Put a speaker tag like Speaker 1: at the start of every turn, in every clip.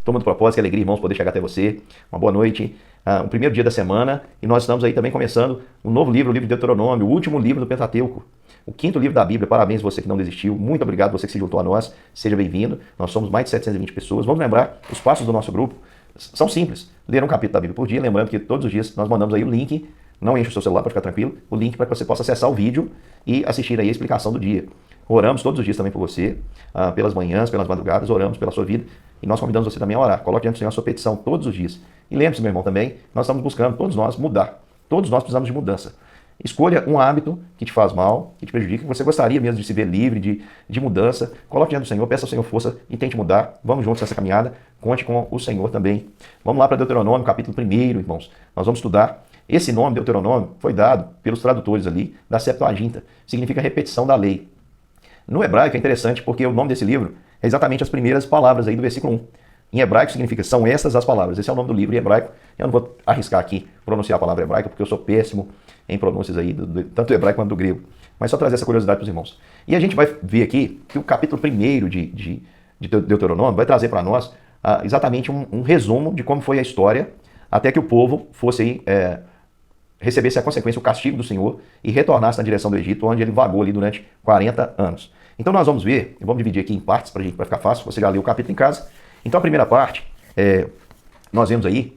Speaker 1: Turma do Propósito, que alegria, irmãos, poder chegar até você. Uma boa noite. O primeiro dia da semana, e nós estamos aí também começando um novo livro, o livro de Deuteronômio, o último livro do Pentateuco, o quinto livro da Bíblia. Parabéns você que não desistiu. Muito obrigado você que se juntou a nós. Seja bem-vindo. Nós somos mais de 720 pessoas. Vamos lembrar, os passos do nosso grupo são simples. Ler um capítulo da Bíblia por dia, lembrando que todos os dias nós mandamos aí o link, não enche o seu celular para ficar tranquilo, o link para que você possa acessar o vídeo e assistir aí a explicação do dia. Oramos todos os dias também por você, pelas manhãs, pelas madrugadas, oramos pela sua vida e nós convidamos você também a orar. Coloque diante do Senhor a sua petição todos os dias. E lembre-se, meu irmão, também, nós estamos buscando, todos nós, mudar. Todos nós precisamos de mudança. Escolha um hábito que te faz mal, que te prejudica, que você gostaria mesmo de se ver livre, de mudança. Coloque diante do Senhor, peça ao Senhor força e tente mudar. Vamos juntos nessa caminhada, conte com o Senhor também. Vamos lá para Deuteronômio, capítulo 1, irmãos. Nós vamos estudar. Esse nome, Deuteronômio, foi dado pelos tradutores ali da Septuaginta. Significa repetição da lei. No hebraico é interessante porque o nome desse livro é exatamente as primeiras palavras aí do versículo 1. Em hebraico significa, são essas as palavras. Esse é o nome do livro em hebraico. Eu não vou arriscar aqui pronunciar a palavra hebraica, porque eu sou péssimo em pronúncias aí, tanto do hebraico quanto do grego. Mas só trazer essa curiosidade para os irmãos. E a gente vai ver aqui que o capítulo 1 de Deuteronômio vai trazer para nós exatamente um resumo de como foi a história até que o povo fosse aí, recebesse a consequência, o castigo do Senhor e retornasse na direção do Egito, onde ele vagou ali durante 40 anos. Então nós vamos ver, e vamos dividir aqui em partes para ficar fácil, você já leu o capítulo em casa. Então a primeira parte, nós vemos aí,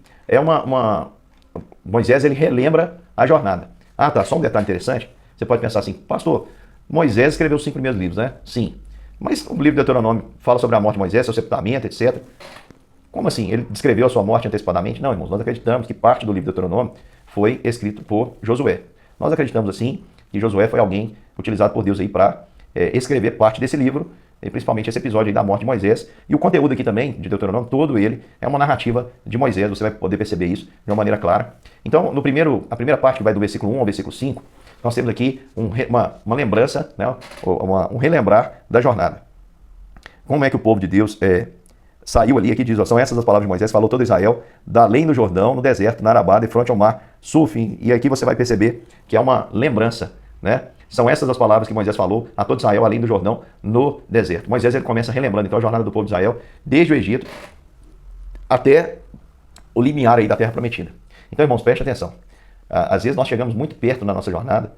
Speaker 1: Moisés ele relembra a jornada. Ah, tá, só um detalhe interessante, você pode pensar assim, pastor, Moisés escreveu os 5 primeiros livros, né? Sim, mas o livro de Deuteronômio fala sobre a morte de Moisés, seu sepultamento, etc. Como assim? Ele descreveu a sua morte antecipadamente? Não, irmãos, nós acreditamos que parte do livro de Deuteronômio foi escrito por Josué. Nós acreditamos assim que Josué foi alguém utilizado por Deus aí para escrever parte desse livro, e principalmente esse episódio aí da morte de Moisés. E o conteúdo aqui também, de Deuteronômio, todo ele é uma narrativa de Moisés, você vai poder perceber isso de uma maneira clara. Então, a primeira parte que vai do versículo 1 ao versículo 5, nós temos aqui uma lembrança, né, um relembrar da jornada. Como é que o povo de Deus saiu ali, aqui diz, são essas as palavras de Moisés, falou todo Israel, da além do Jordão, no deserto, na Arabá, de fronte ao mar, Sufim, e aqui você vai perceber que é uma lembrança, né? São essas as palavras que Moisés falou a todo Israel, além do Jordão, no deserto. Moisés ele começa relembrando então a jornada do povo de Israel, desde o Egito até o limiar aí da terra prometida. Então, irmãos, preste atenção. Às vezes nós chegamos muito perto na nossa jornada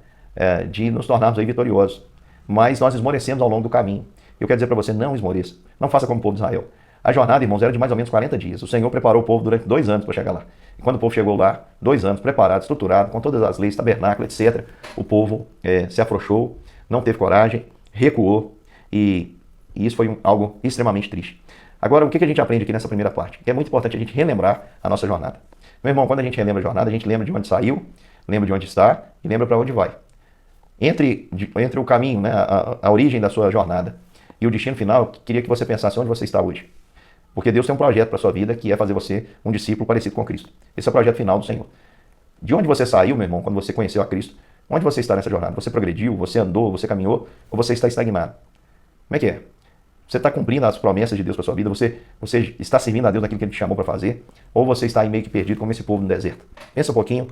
Speaker 1: de nos tornarmos aí vitoriosos, mas nós esmorecemos ao longo do caminho. Eu quero dizer para você, não esmoreça. Não faça como o povo de Israel. A jornada, irmãos, era de mais ou menos 40 dias. O Senhor preparou o povo durante 2 anos para chegar lá. E quando o povo chegou lá, 2 anos, preparado, estruturado, com todas as leis, tabernáculo, etc., o povo se afrouxou, não teve coragem, recuou, e isso foi algo extremamente triste. Agora, o que a gente aprende aqui nessa primeira parte? É muito importante a gente relembrar a nossa jornada. Meu irmão, quando a gente relembra a jornada, a gente lembra de onde saiu, lembra de onde está e lembra para onde vai. Entre o caminho, né, a origem da sua jornada e o destino final, eu queria que você pensasse onde você está hoje. Porque Deus tem um projeto para a sua vida que é fazer você um discípulo parecido com Cristo. Esse é o projeto final do Senhor. De onde você saiu, meu irmão, quando você conheceu a Cristo? Onde você está nessa jornada? Você progrediu, você andou, você caminhou ou você está estagnado? Como é que é? Você está cumprindo as promessas de Deus para a sua vida? Você está servindo a Deus naquilo que Ele te chamou para fazer? Ou você está aí meio que perdido como esse povo no deserto? Pensa um pouquinho,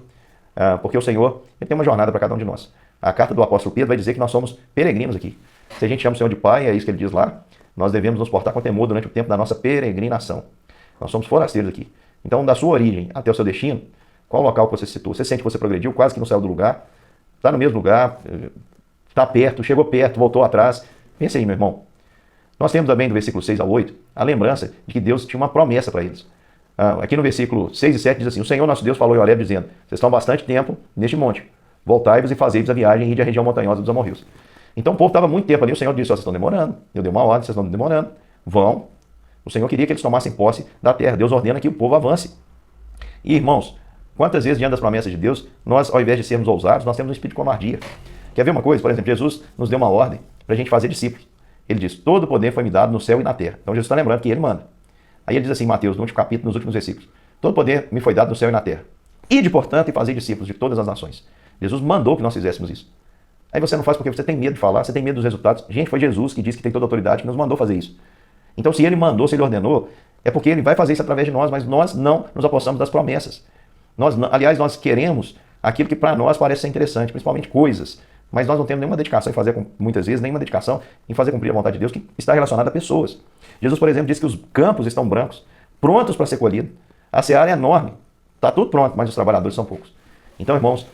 Speaker 1: porque o Senhor ele tem uma jornada para cada um de nós. A carta do apóstolo Pedro vai dizer que nós somos peregrinos aqui. Se a gente chama o Senhor de Pai, é isso que ele diz lá, nós devemos nos portar com temor durante o tempo da nossa peregrinação. Nós somos forasteiros aqui. Então, da sua origem até o seu destino, qual local que você se situou? Você sente que você progrediu, quase que não saiu do lugar, está no mesmo lugar, está perto, chegou perto, voltou atrás. Pensa aí, meu irmão. Nós temos também, do versículo 6 ao 8, a lembrança de que Deus tinha uma promessa para eles. Aqui no versículo 6 e 7 diz assim, o Senhor nosso Deus falou em Horebe dizendo, vocês estão há bastante tempo neste monte, voltai-vos e fazei-vos a viagem e ide à região montanhosa dos amorreus. Então o povo estava muito tempo ali, o Senhor disse, vocês estão demorando, eu dei uma ordem, vocês estão demorando, vão. O Senhor queria que eles tomassem posse da terra, Deus ordena que o povo avance. E irmãos, quantas vezes diante das promessas de Deus, nós ao invés de sermos ousados, nós temos um espírito de covardia. Quer ver uma coisa? Por exemplo, Jesus nos deu uma ordem para a gente fazer discípulos. Ele diz, todo poder foi me dado no céu e na terra. Então Jesus está lembrando que ele manda. Aí ele diz assim em Mateus, no último capítulo, nos últimos versículos, todo poder me foi dado no céu e na terra. Ide, portanto, e fazei discípulos de todas as nações. Jesus mandou que nós fizéssemos isso. Aí você não faz porque você tem medo de falar, você tem medo dos resultados. Gente, foi Jesus que disse que tem toda a autoridade, que nos mandou fazer isso. Então se ele mandou, se ele ordenou, é porque ele vai fazer isso através de nós, mas nós não nos apossamos das promessas. Aliás, nós queremos aquilo que para nós parece ser interessante, principalmente coisas, mas nós não temos nenhuma dedicação em fazer, muitas vezes, nenhuma dedicação em fazer cumprir a vontade de Deus que está relacionada a pessoas. Jesus, por exemplo, disse que os campos estão brancos prontos para ser colhidos. A seara é enorme, está tudo pronto, mas os trabalhadores são poucos. Então, irmãos,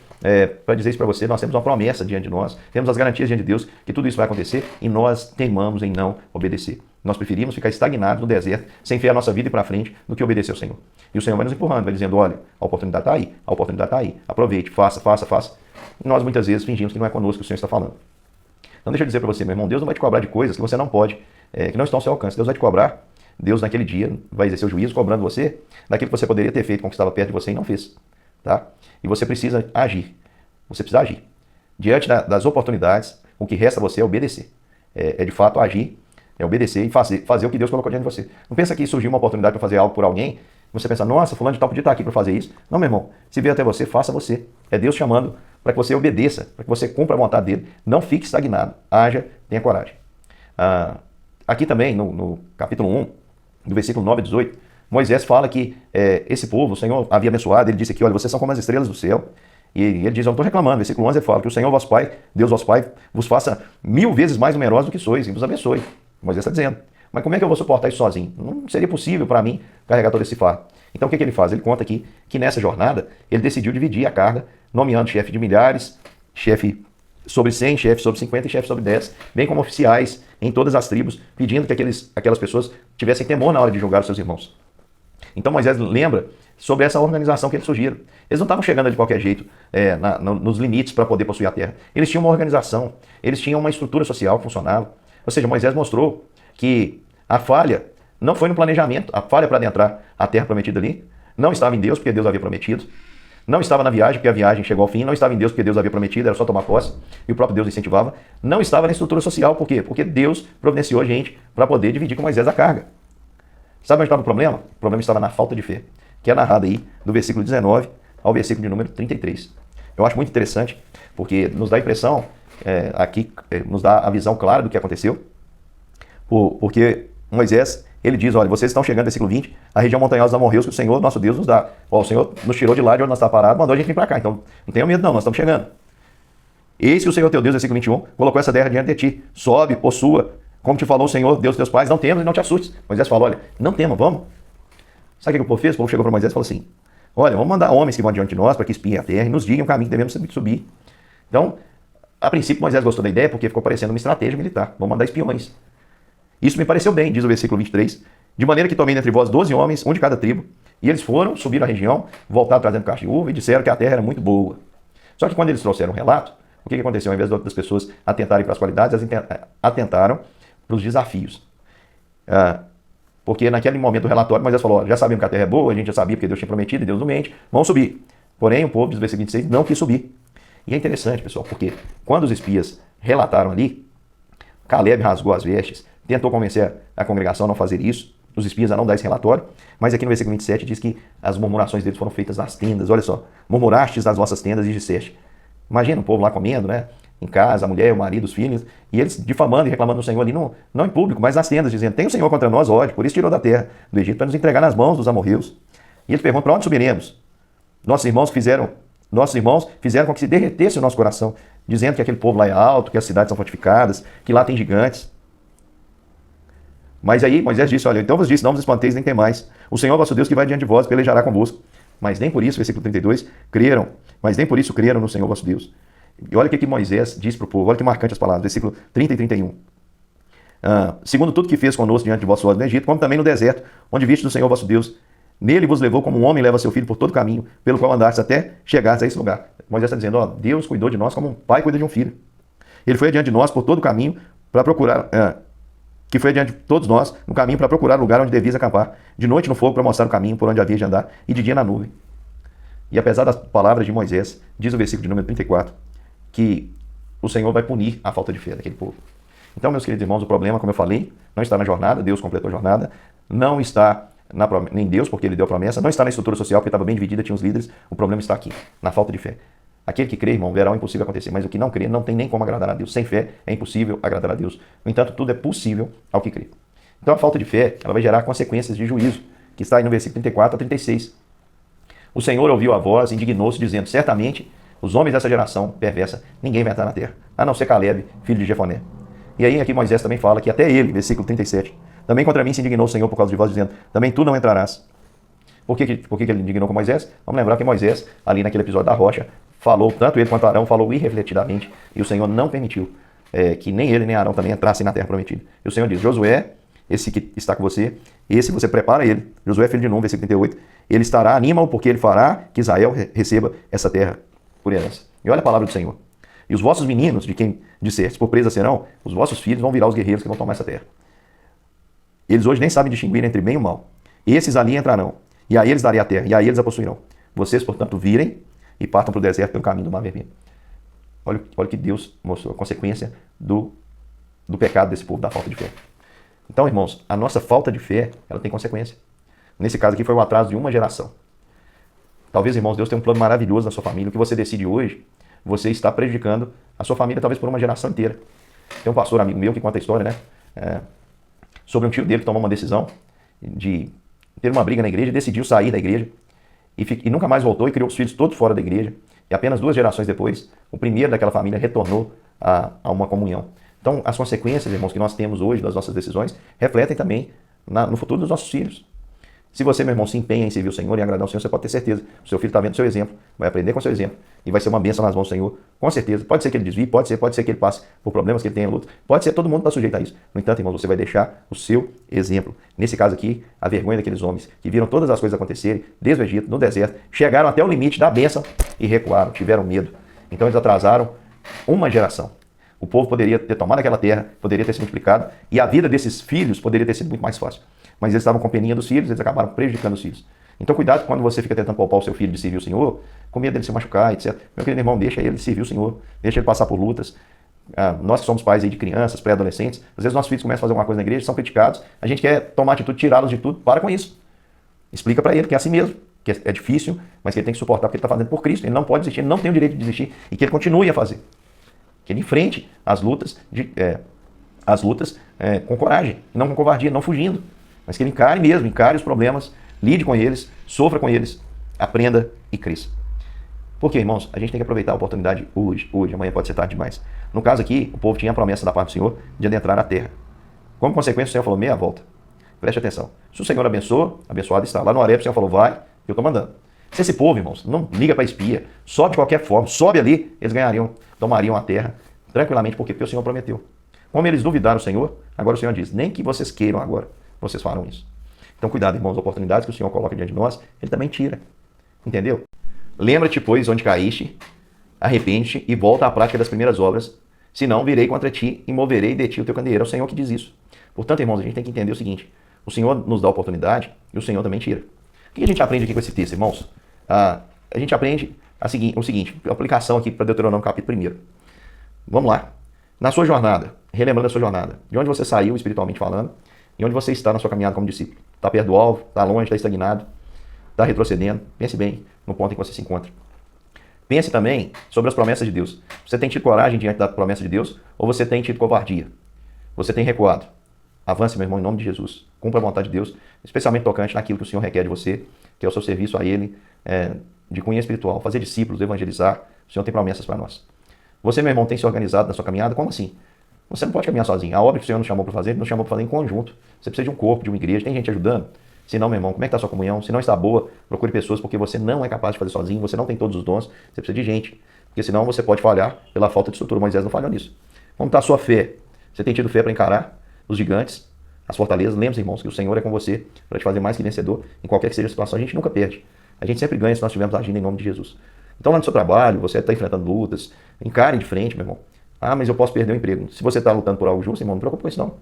Speaker 1: para dizer isso para você, nós temos uma promessa diante de nós, temos as garantias diante de Deus que tudo isso vai acontecer e nós teimamos em não obedecer. Nós preferimos ficar estagnados no deserto, sem ver a nossa vida ir para frente, do que obedecer ao Senhor. E o Senhor vai nos empurrando, vai dizendo, olha, a oportunidade está aí, a oportunidade está aí, aproveite, faça. E nós muitas vezes fingimos que não é conosco que o Senhor está falando. Então deixa eu dizer para você, meu irmão, Deus não vai te cobrar de coisas que você não pode, que não estão ao seu alcance. Deus vai te cobrar, Deus naquele dia vai exercer o juízo cobrando você daquilo que você poderia ter feito com o que estava perto de você e não fez. Tá? E você precisa agir. Você precisa agir. Diante das oportunidades, o que resta a você é obedecer. É de fato agir, é obedecer e fazer o que Deus colocou diante de você. Não pensa que surgiu uma oportunidade para fazer algo por alguém, você pensa, nossa, fulano de tal podia estar aqui para fazer isso. Não, meu irmão, se vier até você, faça você. É Deus chamando para que você obedeça, para que você cumpra a vontade dele. Não fique estagnado. Haja, tenha coragem. Aqui também, no capítulo 1, do versículo 9 a 18, Moisés fala que esse povo, o Senhor havia abençoado, ele disse aqui, olha, vocês são como as estrelas do céu. E ele diz, eu não estou reclamando, versículo 11 ele fala que o Senhor vosso Pai, Deus vosso Pai, vos faça 1000 vezes mais numerosos do que sois e vos abençoe. Moisés está dizendo. Mas como é que eu vou suportar isso sozinho? Não seria possível para mim carregar todo esse fardo. Então o que ele faz? Ele conta aqui que nessa jornada ele decidiu dividir a carga, nomeando chefe de milhares, chefe sobre 100, chefe sobre 50 e chefe sobre 10, bem como oficiais em todas as tribos, pedindo que aquelas pessoas tivessem temor na hora de julgar os seus irmãos. Então Moisés lembra sobre essa organização que eles surgiram. Eles não estavam chegando de qualquer jeito nos limites para poder possuir a terra. Eles tinham uma organização, eles tinham uma estrutura social que funcionava. Ou seja, Moisés mostrou que a falha não foi no planejamento, a falha para adentrar a terra prometida ali não estava em Deus, porque Deus havia prometido, não estava na viagem, porque a viagem chegou ao fim, não estava em Deus, porque Deus havia prometido, era só tomar posse, e o próprio Deus incentivava, não estava na estrutura social, por quê? Porque Deus providenciou a gente para poder dividir com Moisés a carga. Sabe onde estava o problema? O problema estava na falta de fé, que é narrado aí do versículo 19 ao versículo de número 33. Eu acho muito interessante, porque nos dá a impressão, nos dá a visão clara do que aconteceu, porque Moisés, ele diz, olha, vocês estão chegando, versículo 20, a região montanhosa dos amorreus que o Senhor, nosso Deus, nos dá. O Senhor nos tirou de lá de onde nós estávamos parados, mandou a gente vir para cá, então não tenha medo não, nós estamos chegando. Eis que o Senhor teu Deus, versículo 21, colocou essa terra diante de ti, sobe, possua, como te falou o Senhor, Deus teus pais, não temas e não te assustes. Moisés falou, olha, não temas, vamos. Sabe o que o povo fez? O povo chegou para Moisés e falou assim, olha, vamos mandar homens que vão diante de nós para que espiem a terra e nos digam o caminho que devemos subir. Então, a princípio Moisés gostou da ideia porque ficou parecendo uma estratégia militar, vamos mandar espiões. Isso me pareceu bem, diz o versículo 23, de maneira que tomei entre vós 12 homens, um de cada tribo, e eles foram, subiram a região, voltaram trazendo caixa de uva e disseram que a terra era muito boa. Só que quando eles trouxeram um relato, o que aconteceu? Ao invés das pessoas atentarem para as qualidades, elas atentaram para os desafios. Porque naquele momento do relatório, Moisés falou, já sabíamos que a terra é boa, a gente já sabia porque Deus tinha prometido e Deus não mente, vamos subir. Porém, o povo, diz o versículo 26, não quis subir. E é interessante, pessoal, porque quando os espias relataram ali, Caleb rasgou as vestes, tentou convencer a congregação a não fazer isso, os espias a não dar esse relatório, mas aqui no versículo 27 diz que as murmurações deles foram feitas nas tendas, olha só, murmurastes nas vossas tendas e disseste. Imagina o povo lá comendo, né, em casa, a mulher, o marido, os filhos, e eles difamando e reclamando do Senhor ali, não em público, mas nas tendas, dizendo, tem o Senhor contra nós, ódio, por isso tirou da terra do Egito, para nos entregar nas mãos dos amorreus. E eles perguntam, para onde subiremos? Nossos irmãos fizeram com que se derretesse o nosso coração, dizendo que aquele povo lá é alto, que as cidades são fortificadas, que lá tem gigantes. Mas aí Moisés disse, olha, então vos disse, não vos espanteis nem temais. O Senhor vosso Deus que vai diante de vós pelejará convosco. Mas nem por isso, versículo 32, creram no Senhor vosso Deus. E olha o que Moisés diz para o povo, olha que marcante as palavras, versículo 30 e 31. Segundo tudo que fez conosco diante de vossos olhos no Egito, como também no deserto, onde viste do Senhor vosso Deus, nele vos levou como um homem leva seu filho por todo o caminho, pelo qual andastes até chegares a esse lugar. Moisés está dizendo, Deus cuidou de nós como um pai cuida de um filho. Ele foi adiante de nós por todo o caminho para procurar... que foi adiante de todos nós, no caminho para procurar o lugar onde devias acampar, de noite no fogo para mostrar o caminho por onde havias de andar, e de dia na nuvem. E apesar das palavras de Moisés, diz o versículo de número 34, que o Senhor vai punir a falta de fé daquele povo. Então, meus queridos irmãos, o problema, como eu falei, não está na jornada, Deus completou a jornada, não está em Deus, porque Ele deu a promessa, não está na estrutura social, porque estava bem dividida, tinha os líderes, o problema está aqui, na falta de fé. Aquele que crê, irmão, verá o impossível acontecer, mas o que não crê não tem nem como agradar a Deus. Sem fé é impossível agradar a Deus. No entanto, tudo é possível ao que crê. Então a falta de fé, ela vai gerar consequências de juízo, que está aí no versículo 34 a 36. O Senhor ouviu a voz e indignou-se, dizendo, certamente, os homens dessa geração perversa, ninguém vai entrar na terra, a não ser Caleb, filho de Jefoné. E aí aqui Moisés também fala que até ele, versículo 37, Também contra mim se indignou o Senhor por causa de vós, dizendo, também tu não entrarás. Por que ele indignou com Moisés? Vamos lembrar que Moisés, ali naquele episódio da rocha, falou, tanto ele quanto Arão, falou irrefletidamente, e o Senhor não permitiu que nem ele nem Arão também entrassem na terra prometida. E o Senhor diz, Josué, esse que está com você, esse você prepara ele, Josué filho de Nun, versículo 38, ele estará, anima-o, porque ele fará que Israel receba essa terra por herança. E olha a palavra do Senhor. E os vossos meninos, de quem dissestes, por presa serão, os vossos filhos vão virar os guerreiros que vão tomar essa terra. Eles hoje nem sabem distinguir entre bem e mal. Esses ali entrarão, e a eles darei a terra, e a eles a possuirão. Vocês, portanto, virem e partam para o deserto pelo caminho do Mar Vermelho. Olha o que Deus mostrou, a consequência do pecado desse povo, da falta de fé. Então, irmãos, a nossa falta de fé, ela tem consequência. Nesse caso aqui foi o atraso de uma geração. Talvez, irmãos, Deus tenha um plano maravilhoso na sua família. O que você decide hoje, você está prejudicando a sua família talvez por uma geração inteira. Tem um pastor amigo meu que conta a história, né? Sobre um tio dele que tomou uma decisão de ter uma briga na igreja, decidiu sair da igreja e nunca mais voltou e criou os filhos todos fora da igreja. E apenas 2 gerações depois, o primeiro daquela família retornou a uma comunhão. Então, as consequências, irmãos, que nós temos hoje das nossas decisões, refletem também no futuro dos nossos filhos. Se você, meu irmão, se empenha em servir o Senhor e agradar o Senhor, você pode ter certeza. O seu filho está vendo o seu exemplo, vai aprender com o seu exemplo e vai ser uma bênção nas mãos do Senhor, com certeza. Pode ser que ele desvie, pode ser que ele passe por problemas, que ele tenha luta, pode ser, todo mundo está sujeito a isso. No entanto, irmãos, você vai deixar o seu exemplo. Nesse caso aqui, a vergonha daqueles homens que viram todas as coisas acontecerem, desde o Egito, no deserto, chegaram até o limite da bênção e recuaram, tiveram medo. Então eles atrasaram uma geração. O povo poderia ter tomado aquela terra, poderia ter se multiplicado, e a vida desses filhos poderia ter sido muito mais fácil. Mas eles estavam com peninha dos filhos, eles acabaram prejudicando os filhos. Então cuidado quando você fica tentando poupar o seu filho de servir o Senhor, com medo dele se machucar, etc. Meu querido irmão, deixa ele servir o Senhor, deixa ele passar por lutas. Nós que somos pais aí de crianças, pré-adolescentes, às vezes nossos filhos começam a fazer alguma coisa na igreja, são criticados, a gente quer tomar atitude, tirá-los de tudo, para com isso. Explica para ele que é assim mesmo, que é difícil, mas que ele tem que suportar porque ele está fazendo por Cristo, ele não pode desistir, ele não tem o direito de desistir, e que ele continue a fazer. Que ele enfrente as lutas, com coragem, não com covardia, não fugindo. Mas que ele encare os problemas, lide com eles, sofra com eles, aprenda e cresça. Porque, irmãos, a gente tem que aproveitar a oportunidade hoje, amanhã pode ser tarde demais. No caso aqui, o povo tinha a promessa da parte do Senhor de adentrar a terra. Como consequência, o Senhor falou, meia volta. Preste atenção. Se o Senhor abençoou, abençoado está. Lá no Horebe, o Senhor falou, vai, eu estou mandando. Se esse povo, irmãos, não liga para espia, sobe de qualquer forma, sobe ali, eles tomariam a terra tranquilamente, porque o Senhor prometeu. Como eles duvidaram o Senhor, agora o Senhor diz, nem que vocês queiram agora, vocês farão isso. Então cuidado, irmãos, as oportunidades que o Senhor coloca diante de nós, Ele também tira. Entendeu? Lembra-te, pois, onde caíste, arrepende-te e volta à prática das primeiras obras, senão virei contra ti e moverei de ti o teu candeeiro. É o Senhor que diz isso. Portanto, irmãos, a gente tem que entender o seguinte, o Senhor nos dá a oportunidade e o Senhor também tira. O que a gente aprende aqui com esse texto, irmãos? A gente aprende o seguinte, a aplicação aqui para Deuteronômio capítulo 1. Vamos lá. Na sua jornada, relembrando a sua jornada, de onde você saiu espiritualmente falando, e onde você está na sua caminhada como discípulo. Está perto do alvo, está longe, está estagnado, está retrocedendo. Pense bem no ponto em que você se encontra. Pense também sobre as promessas de Deus. Você tem tido coragem diante da promessa de Deus ou você tem tido covardia? Você tem recuado? Avance, meu irmão, em nome de Jesus. Cumpra a vontade de Deus, especialmente tocante naquilo que o Senhor requer de você, que é o seu serviço a Ele, de cunho espiritual, fazer discípulos, evangelizar. O Senhor tem promessas para nós. Você, meu irmão, tem se organizado na sua caminhada? Como assim? Você não pode caminhar sozinho. A obra que o Senhor nos chamou para fazer, Ele nos chamou para fazer em conjunto. Você precisa de um corpo, de uma igreja, tem gente ajudando? Se não, meu irmão, como é que está a sua comunhão? Se não está boa, procure pessoas, porque você não é capaz de fazer sozinho, você não tem todos os dons, você precisa de gente. Porque senão você pode falhar pela falta de estrutura. Moisés não falhou nisso. Como está a sua fé? Você tem tido fé para encarar os gigantes, as fortalezas? Lembre-se, irmãos, que o Senhor é com você para te fazer mais que vencedor em qualquer que seja a situação. A gente nunca perde. A gente sempre ganha se nós estivermos agindo em nome de Jesus. Então lá no seu trabalho, você está enfrentando lutas, encare de frente, meu irmão. Ah, mas eu posso perder o emprego. Se você está lutando por algo justo, irmão, não preocupe com isso não.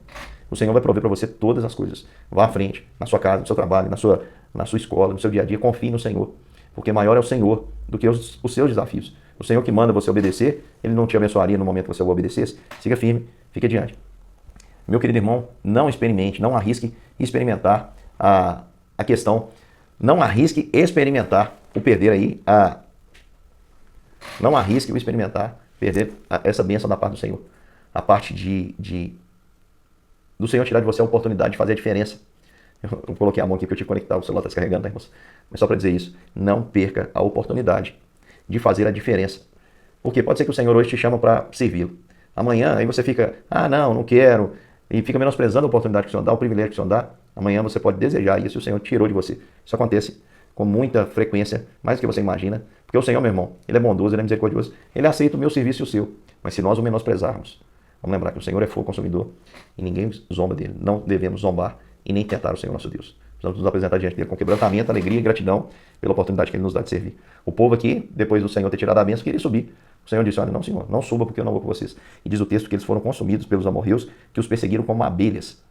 Speaker 1: O Senhor vai prover para você todas as coisas. Vá à frente, na sua casa, no seu trabalho, na sua escola, no seu dia a dia, confie no Senhor. Porque maior é o Senhor do que os seus desafios. O Senhor que manda você obedecer, Ele não te abençoaria no momento que você o obedecesse. Siga firme, fique adiante. Meu querido irmão, não experimente, não arrisque experimentar a questão. Não arrisque experimentar o perder aí, não arrisque o experimentar perder essa bênção da parte do Senhor. A parte do Senhor tirar de você a oportunidade de fazer a diferença. Eu coloquei a mão aqui porque eu tive que conectar, o celular está descarregando, tá, irmãos? Mas só para dizer isso, não perca a oportunidade de fazer a diferença. Porque pode ser que o Senhor hoje te chama para servi-lo. Amanhã aí você fica, não quero, e fica menosprezando a oportunidade que o Senhor dá, o privilégio que o Senhor dá, amanhã você pode desejar isso e o Senhor tirou de você. Isso acontece com muita frequência, mais do que você imagina, porque o Senhor, meu irmão, Ele é bondoso, Ele é misericordioso, Ele aceita o meu serviço e o seu, mas se nós o menosprezarmos, vamos lembrar que o Senhor é fogo consumidor e ninguém zomba dele, não devemos zombar e nem tentar o Senhor nosso Deus. Precisamos nos apresentar diante dele com quebrantamento, alegria e gratidão pela oportunidade que ele nos dá de servir. O povo aqui, depois do Senhor ter tirado a bênção, queria subir. O Senhor disse, olha, não, Senhor, não suba porque eu não vou com vocês. E diz o texto que eles foram consumidos pelos amorreus, que os perseguiram como abelhas.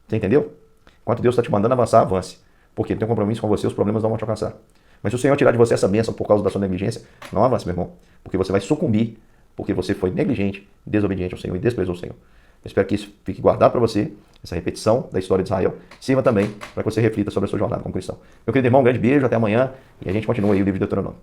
Speaker 1: Você entendeu? Enquanto Deus está te mandando avançar, avance. Porque ele tem um compromisso com você, os problemas não vão te alcançar. Mas se o Senhor tirar de você essa bênção por causa da sua negligência, não avance, meu irmão. Porque você vai sucumbir, porque você foi negligente, desobediente ao Senhor e desprezou o Senhor. Eu espero que isso fique guardado para você, essa repetição da história de Israel. Sirva também para que você reflita sobre a sua jornada como cristão. Meu querido irmão, um grande beijo, até amanhã. E a gente continua aí o livro de Deuteronômio.